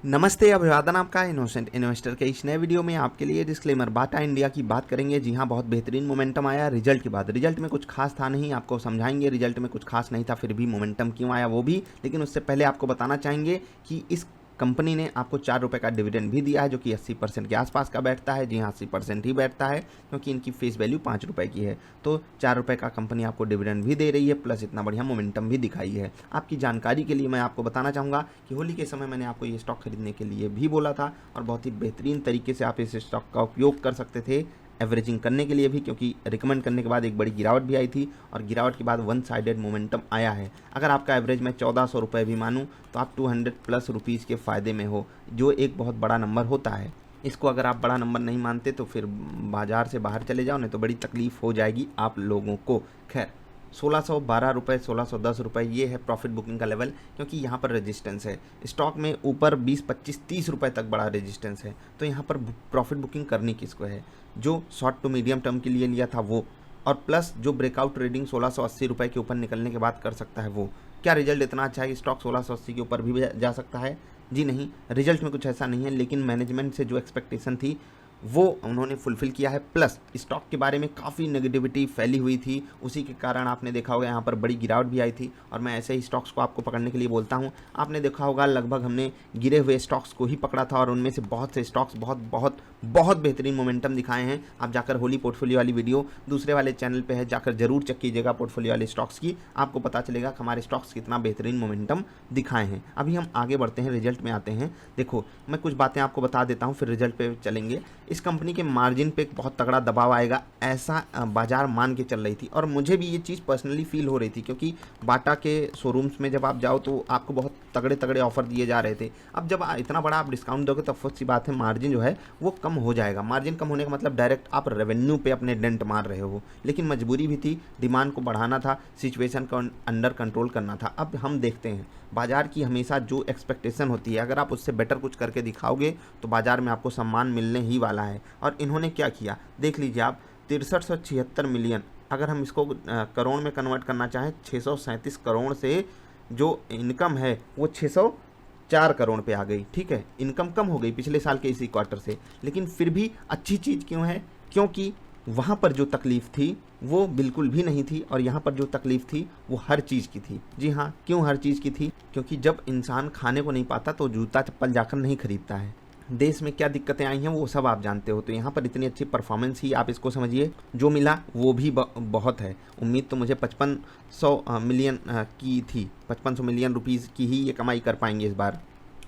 नमस्ते, अभिवादन आपका इनोसेंट इन्वेस्टर के इस नए वीडियो में आपके लिए डिस्क्लेमर बाटा इंडिया की बात करेंगे। जी हाँ, बहुत बेहतरीन मोमेंटम आया रिजल्ट के बाद। रिजल्ट में कुछ खास था नहीं, आपको समझाएंगे रिजल्ट में कुछ खास नहीं था, फिर भी मोमेंटम क्यों आया वो भी। लेकिन उससे पहले आपको बताना चाहेंगे कि इस कंपनी ने आपको ₹4 का डिविडेंड भी दिया है, जो कि 80% के आसपास का बैठता है। जी हाँ, 80% ही बैठता है, क्योंकि इनकी फेस वैल्यू ₹5 की है। तो ₹4 का कंपनी आपको डिविडेंड भी दे रही है, प्लस इतना बढ़िया मोमेंटम भी दिखाई है। आपकी जानकारी के लिए मैं आपको बताना चाहूँगा कि होली के समय मैंने आपको ये स्टॉक खरीदने के लिए भी बोला था, और बहुत ही बेहतरीन तरीके से आप इस स्टॉक का उपयोग कर सकते थे एवरेजिंग करने के लिए भी, क्योंकि रिकमेंड करने के बाद एक बड़ी गिरावट भी आई थी, और गिरावट के बाद वन साइडेड मोमेंटम आया है। अगर आपका एवरेज मैं ₹1400 भी मानूं तो आप 200+ रुपीज़ के फ़ायदे में हो, जो एक बहुत बड़ा नंबर होता है। इसको अगर आप बड़ा नंबर नहीं मानते तो फिर बाजार से बाहर चले जाओ, नहीं तो बड़ी तकलीफ हो जाएगी आप लोगों को। खैर, ₹1612, ₹1610 ये है प्रॉफिट बुकिंग का लेवल, क्योंकि यहाँ पर रेजिस्टेंस है। स्टॉक में ऊपर 20, 25, ₹30 तक बड़ा रेजिस्टेंस है, तो यहाँ पर प्रॉफिट बुकिंग करनी किसको है? जो शॉर्ट टू मीडियम टर्म के लिए लिया था वो, और प्लस जो ब्रेकआउट ट्रेडिंग ₹1680 के ऊपर निकलने के बाद कर सकता है वो। क्या रिजल्ट इतना अच्छा है कि स्टॉक 1680 के ऊपर भी जा सकता है? जी नहीं, रिजल्ट में कुछ ऐसा नहीं है, लेकिन मैनेजमेंट से जो एक्सपेक्टेशन थी वो उन्होंने फुलफ़िल किया है। प्लस स्टॉक के बारे में काफ़ी नेगेटिविटी फैली हुई थी, उसी के कारण आपने देखा होगा यहाँ पर बड़ी गिरावट भी आई थी। और मैं ऐसे ही स्टॉक्स को आपको पकड़ने के लिए बोलता हूँ। आपने देखा होगा लगभग हमने गिरे हुए स्टॉक्स को ही पकड़ा था, और उनमें से बहुत से स्टॉक्स बहुत बहुत बहुत बेहतरीन मोमेंटम दिखाए हैं। आप जाकर होली पोर्टफोलियो वाली वीडियो दूसरे वाले चैनल पे है, जाकर जरूर चेक कीजिएगा पोर्टफोलियो वाले स्टॉक्स की, आपको पता चलेगा कि हमारे स्टॉक्स कितना बेहतरीन मोमेंटम दिखाए हैं। अभी हम आगे बढ़ते हैं, रिजल्ट में आते हैं। देखो, मैं कुछ बातें आपको बता देता हूँ, फिर रिजल्ट पे चलेंगे। इस कंपनी के मार्जिन पे बहुत तगड़ा दबाव आएगा, ऐसा बाजार मान के चल रही थी, और मुझे भी ये चीज़ पर्सनली फील हो रही थी, क्योंकि बाटा के शोरूम्स में जब आप जाओ तो आपको बहुत तगड़े तगड़े ऑफर दिए जा रहे थे। अब जब इतना बड़ा आप डिस्काउंट दोगे तो अफसोस सी बात है, मार्जिन जो है वो कम हो जाएगा। मार्जिन कम होने का मतलब डायरेक्ट आप रेवेन्यू पे अपने डेंट मार रहे हो, लेकिन मजबूरी भी थी, डिमांड को बढ़ाना था, सिचुएशन को अंडर कंट्रोल करना था। अब हम देखते हैं, बाजार की हमेशा जो एक्सपेक्टेशन होती है, अगर आप उससे बेटर कुछ करके दिखाओगे तो बाजार में आपको सम्मान मिलने ही वाला है। और इन्होंने क्या किया देख लीजिए आप, 6376 मिलियन, अगर हम इसको करोड़ में कन्वर्ट करना चाहें, 637 करोड़ से जो इनकम है वो 604 करोड़ पे आ गई। ठीक है, इनकम कम हो गई पिछले साल के इसी क्वार्टर से, लेकिन फिर भी अच्छी चीज़ क्यों है? क्योंकि वहाँ पर जो तकलीफ़ थी वो बिल्कुल भी नहीं थी, और यहाँ पर जो तकलीफ़ थी वो हर चीज़ की थी। जी हाँ, क्यों हर चीज़ की थी? क्योंकि जब इंसान खाने को नहीं पाता तो जूता चप्पल जाकर नहीं खरीदता है। देश में क्या दिक्कतें आई हैं वो सब आप जानते हो, तो यहाँ पर इतनी अच्छी परफॉर्मेंस ही आप इसको समझिए, जो मिला वो भी बहुत है। उम्मीद तो मुझे 5500 मिलियन की थी, 5500 मिलियन रुपीज़ की ही ये कमाई कर पाएंगे इस बार,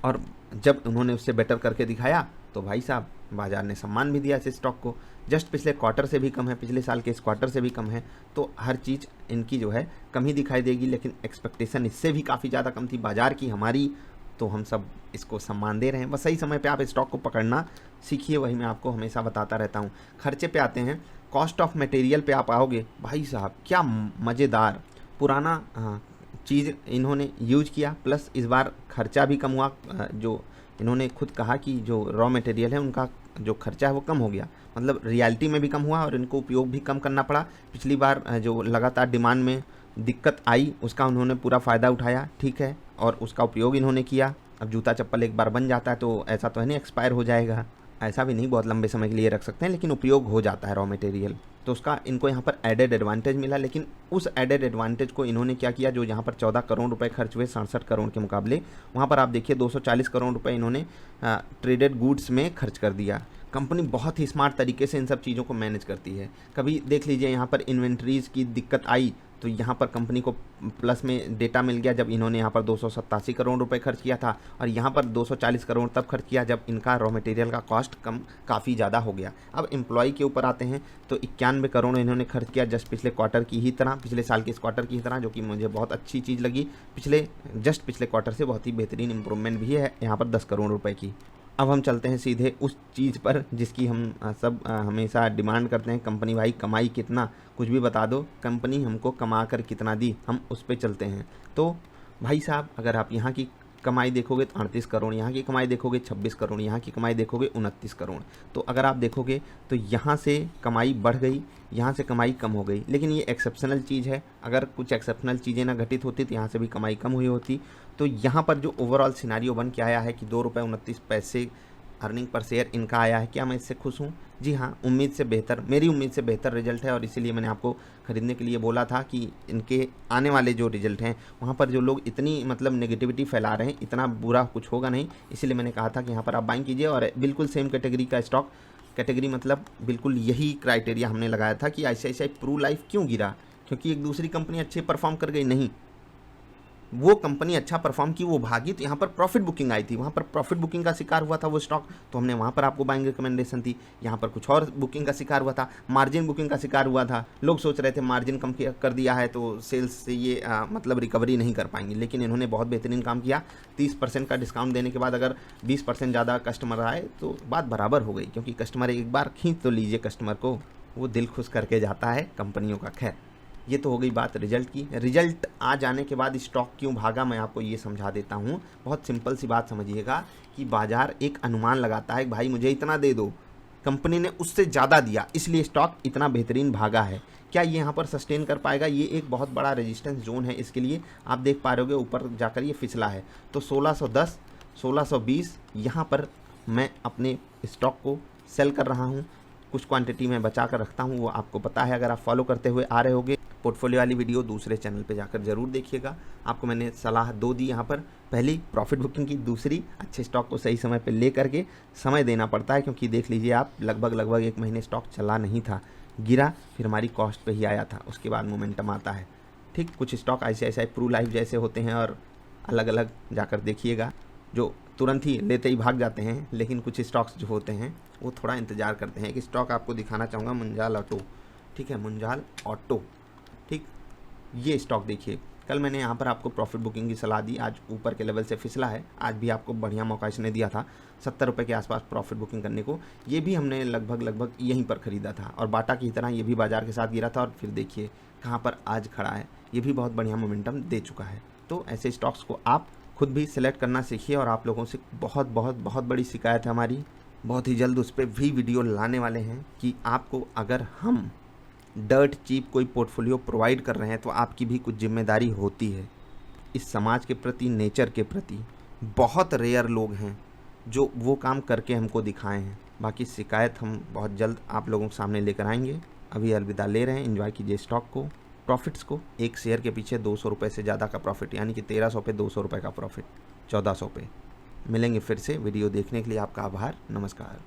और जब उन्होंने उससे बेटर करके दिखाया तो भाई साहब बाजार ने सम्मान भी दिया इस स्टॉक को। जस्ट पिछले क्वार्टर से भी कम है, पिछले साल के इस क्वार्टर से भी कम है, तो हर चीज़ इनकी जो है कम ही दिखाई देगी, लेकिन एक्सपेक्टेशन इससे भी काफ़ी ज़्यादा कम थी बाजार की, हमारी, तो हम सब इसको सम्मान दे रहे हैं। बस सही समय पे आप स्टॉक को पकड़ना सीखिए, वही मैं आपको हमेशा बताता रहता हूँ। खर्चे पे आते हैं, कॉस्ट ऑफ मटेरियल पे आप आओगे, भाई साहब क्या मज़ेदार पुराना चीज़ इन्होंने यूज किया, प्लस इस बार खर्चा भी कम हुआ। जो इन्होंने खुद कहा कि जो रॉ मटेरियल है उनका जो खर्चा है वो कम हो गया, मतलब रियलिटी में भी कम हुआ, और इनको उपयोग भी कम करना पड़ा। पिछली बार जो लगातार डिमांड में दिक्कत आई उसका उन्होंने पूरा फ़ायदा उठाया, ठीक है, और उसका उपयोग इन्होंने किया। अब जूता चप्पल एक बार बन जाता है तो ऐसा तो है नहीं एक्सपायर हो जाएगा, ऐसा भी नहीं, बहुत लंबे समय के लिए रख सकते हैं, लेकिन उपयोग हो जाता है रॉ मटेरियल, तो उसका इनको यहाँ पर एडेड एडवांटेज मिला। लेकिन उस एडेड एडवांटेज को इन्होंने क्या किया, जो यहाँ पर 14 करोड़ रुपए खर्च हुए 67 करोड़ के मुकाबले, वहाँ पर आप देखिए 240 करोड़ रुपए इन्होंने ट्रेडेड गुड्स में खर्च कर दिया। कंपनी बहुत ही स्मार्ट तरीके से इन सब चीज़ों को मैनेज करती है। कभी देख लीजिए यहाँ पर इन्वेंट्रीज़ की दिक्कत आई तो यहाँ पर कंपनी को प्लस में डेटा मिल गया, जब इन्होंने यहाँ पर 287 करोड़ रुपए खर्च किया था, और यहाँ पर 240 करोड़ तब खर्च किया जब इनका रॉ मटेरियल का कॉस्ट काफ़ी ज़्यादा हो गया। अब एम्प्लॉय के ऊपर आते हैं, तो 91 करोड़ इन्होंने खर्च किया, जस्ट पिछले क्वार्टर की ही तरह, पिछले साल के इस क्वार्टर की ही तरह, जो कि मुझे बहुत अच्छी चीज़ लगी। पिछले क्वार्टर से बहुत ही बेहतरीन इंप्रूवमेंट भी है यहाँ पर 10 करोड़ रुपये की। अब हम चलते हैं सीधे उस चीज़ पर जिसकी हम सब हमेशा डिमांड करते हैं, कंपनी भाई कमाई कितना, कुछ भी बता दो, कंपनी हमको कमा कर कितना दी, हम उस पर चलते हैं। तो भाई साहब अगर आप यहाँ की कमाई देखोगे तो 38 करोड़, यहाँ की कमाई देखोगे 26 करोड़, यहाँ की कमाई देखोगे 29 करोड़। तो अगर आप देखोगे तो यहाँ से कमाई बढ़ गई, यहाँ से कमाई कम हो गई, लेकिन ये एक्सेप्शनल चीज़ है। अगर कुछ एक्सेप्शनल चीज़ें ना घटित होती तो यहाँ से भी कमाई कम हुई होती। तो यहाँ पर जो ओवरऑल सिनारियो बन के आया है कि ₹2.29 अर्निंग पर शेयर इनका आया है, क्या मैं इससे खुश हूँ? जी हाँ, उम्मीद से बेहतर, मेरी उम्मीद से बेहतर रिजल्ट है और इसीलिए मैंने आपको ख़रीदने के लिए बोला था कि इनके आने वाले जो रिजल्ट हैं वहाँ पर जो लोग इतनी मतलब नेगेटिविटी फैला रहे हैं, इतना बुरा कुछ होगा नहीं, इसीलिए मैंने कहा था कि यहाँ पर आप बाइंग कीजिए। और बिल्कुल सेम कैटेगरी का स्टॉक, कैटेगरी मतलब बिल्कुल यही क्राइटेरिया हमने लगाया था कि ICICI प्रू लाइफ क्यों गिरा, क्योंकि एक दूसरी कंपनी अच्छे परफॉर्म कर गई, नहीं, वो कंपनी अच्छा परफॉर्म की, वो भागी, तो यहाँ पर प्रॉफिट बुकिंग आई थी, वहाँ पर प्रॉफिट बुकिंग का शिकार हुआ था वो स्टॉक, तो हमने वहाँ पर आपको बाइंग रिकमेंडेशन थी। यहाँ पर कुछ और बुकिंग का शिकार हुआ था, मार्जिन बुकिंग का शिकार हुआ था। लोग सोच रहे थे मार्जिन कम कर दिया है तो सेल्स से ये मतलब रिकवरी नहीं कर पाएंगे, लेकिन इन्होंने बहुत बेहतरीन काम किया। 30% का डिस्काउंट देने के बाद अगर 20% ज़्यादा कस्टमर आए तो बात बराबर हो गई, क्योंकि कस्टमर एक बार खींच तो लीजिए कस्टमर को, वो दिल खुश करके जाता है कंपनियों का। खैर, ये तो हो गई बात रिजल्ट की। रिजल्ट आ जाने के बाद स्टॉक क्यों भागा मैं आपको ये समझा देता हूँ। बहुत सिंपल सी बात समझिएगा कि बाजार एक अनुमान लगाता है, भाई मुझे इतना दे दो, कंपनी ने उससे ज़्यादा दिया, इसलिए स्टॉक इतना बेहतरीन भागा है। क्या ये यहाँ पर सस्टेन कर पाएगा? ये एक बहुत बड़ा रेजिस्टेंस जोन है, इसके लिए आप देख पा रहे होगे ऊपर जाकर ये फिसला है। तो 1610, 1620 यहाँ पर मैं अपने स्टॉक को सेल कर रहा हूँ, कुछ क्वांटिटी में बचा कर रखता हूँ, वो आपको पता है। अगर आप फॉलो करते हुए आ रहे होगे, पोर्टफोलियो वाली वीडियो दूसरे चैनल पे जाकर जरूर देखिएगा। आपको मैंने सलाह दो दी यहाँ पर, पहली प्रॉफिट बुकिंग की, दूसरी अच्छे स्टॉक को सही समय पे ले करके समय देना पड़ता है, क्योंकि देख लीजिए आप लगभग 1 महीने स्टॉक चला नहीं था, गिरा, फिर हमारी कॉस्ट पे ही आया था, उसके बाद मोमेंटम आता है। ठीक, कुछ स्टॉक ICICI प्रू लाइफ जैसे होते हैं और अलग अलग जाकर देखिएगा, जो तुरंत ही लेते ही भाग जाते हैं, लेकिन कुछ स्टॉक्स जो होते हैं वो थोड़ा इंतज़ार करते हैं। एक स्टॉक आपको दिखाना चाहूँगा, मुंजाल ऑटो। ठीक है, मुंजाल ऑटो, ठीक, ये स्टॉक देखिए, कल मैंने यहाँ पर आपको प्रॉफिट बुकिंग की सलाह दी, आज ऊपर के लेवल से फिसला है, आज भी आपको बढ़िया मौका इसने दिया था 70 रुपये के आसपास प्रॉफिट बुकिंग करने को। ये भी हमने लगभग यहीं पर ख़रीदा था और बाटा की तरह ये भी बाजार के साथ गिरा था और फिर देखिए कहाँ पर आज खड़ा है, ये भी बहुत बढ़िया मोमेंटम दे चुका है। तो ऐसे स्टॉक्स को आप खुद भी सिलेक्ट करना सीखिए। और आप लोगों से बहुत बड़ी शिकायत है हमारी, बहुत ही जल्द उस पर भी वीडियो लाने वाले हैं कि आपको अगर हम डर्ट चीप कोई पोर्टफोलियो प्रोवाइड कर रहे हैं तो आपकी भी कुछ जिम्मेदारी होती है इस समाज के प्रति, नेचर के प्रति। बहुत रेयर लोग हैं जो वो काम करके हमको दिखाए हैं। बाकी शिकायत हम बहुत जल्द आप लोगों के सामने लेकर आएंगे। अभी अलविदा ले रहे हैं, एंजॉय कीजिए स्टॉक को, प्रॉफिट्स को। एक शेयर के पीछे 200 रुपये से ज़्यादा का प्रॉफिट, यानी कि 1300 पे 200 रुपये का प्रॉफिट, 1400 पे। मिलेंगे फिर से। वीडियो देखने के लिए आपका आभार, नमस्कार।